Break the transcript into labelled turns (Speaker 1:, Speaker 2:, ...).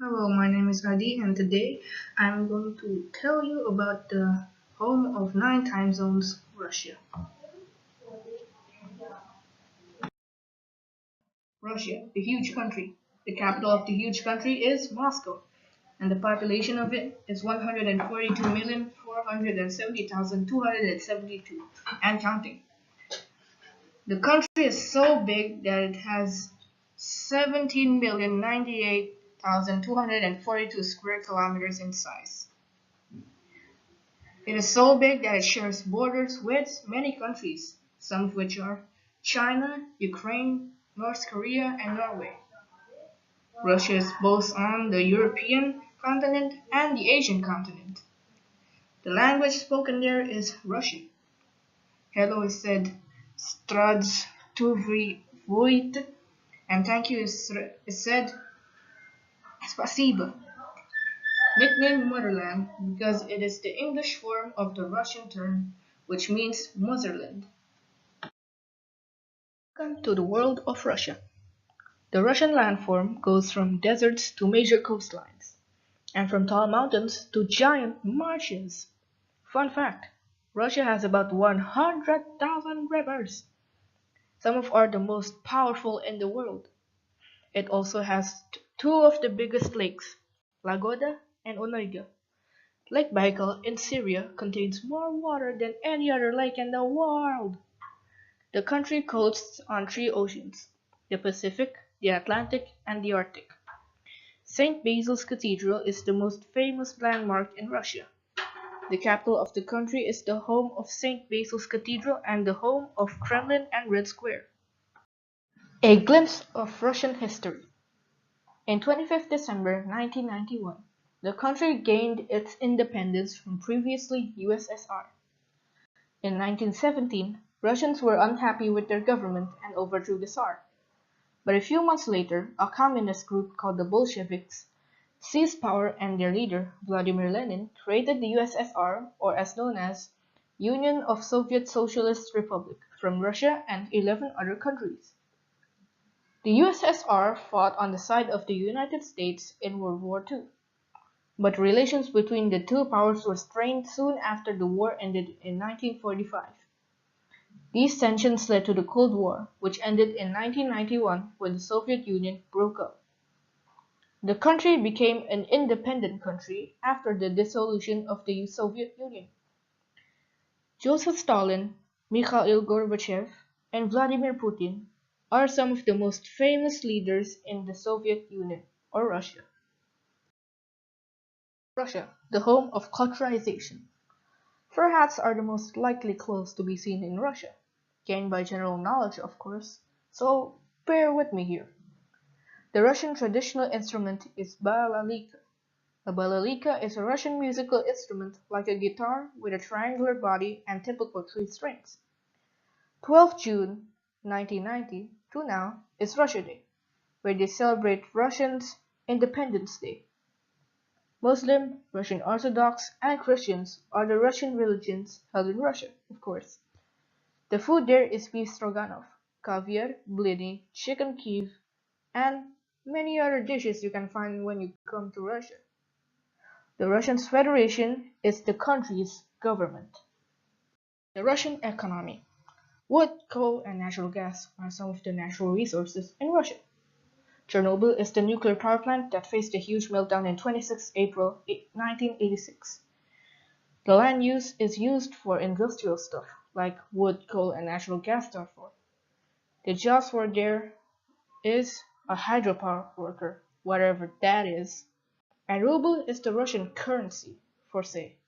Speaker 1: Hello, my name is Adhi, and today I'm going to tell you about the home of 9 time zones, Russia. Russia, the huge country. The capital of the huge country is Moscow, and the population of it is 142,470,272 and counting. The country is so big that it has 17,098,242 square kilometers in size. It is so big that it shares borders with many countries, some of which are China, Ukraine, North Korea, and Norway. Russia is both on the European continent and the Asian continent. The language spoken there is Russian. Hello is said Zdravствуйте, and thank you is said Спасибо. Nicknamed Motherland because it is the English form of the Russian term, which means motherland. Welcome to the world of Russia. The Russian landform goes from deserts to major coastlines, and from tall mountains to giant marshes. Fun fact, Russia has about 100,000 rivers. Some of are the most powerful in the world. It also has two of the biggest lakes, Lagoda and Onega. Lake Baikal in Syria contains more water than any other lake in the world. The country coasts on three oceans: the Pacific, the Atlantic, and the Arctic. St. Basil's Cathedral is the most famous landmark in Russia. The capital of the country is the home of St. Basil's Cathedral and the home of Kremlin and Red Square. A glimpse of Russian history. In 25th December 1991, the country gained its independence from previously USSR. In 1917, Russians were unhappy with their government and overthrew the Tsar. But a few months later, a communist group called the Bolsheviks seized power and their leader, Vladimir Lenin, created the USSR, or as known as Union of Soviet Socialist Republic, from Russia and 11 other countries. The USSR fought on the side of the United States in World War II, but relations between the two powers were strained soon after the war ended in 1945. These tensions led to the Cold War, which ended in 1991 when the Soviet Union broke up. The country became an independent country after the dissolution of the Soviet Union. Joseph Stalin, Mikhail Gorbachev, and Vladimir Putin are some of the most famous leaders in the Soviet Union, or Russia. Russia, the home of culturization. Fur hats are the most likely clothes to be seen in Russia, gained by general knowledge, of course, so bear with me here. The Russian traditional instrument is balalika. A balalika is a Russian musical instrument like a guitar with a triangular body and typical three strings. 12th June 1990 to now is Russia Day, where they celebrate Russians' Independence Day. Muslim, Russian Orthodox, and Christians are the Russian religions held in Russia, of course. The food there is beef stroganoff, caviar, blini, chicken Kiev, and many other dishes you can find when you come to Russia. The Russian Federation is the country's government. The Russian economy. Wood, coal, and natural gas are some of the natural resources in Russia. Chernobyl is the nuclear power plant that faced a huge meltdown in 26 April 1986. The land use is used for industrial stuff, like wood, coal, and natural gas therefore. The jobs for there is a hydropower worker, whatever that is. And ruble is the Russian currency, for say.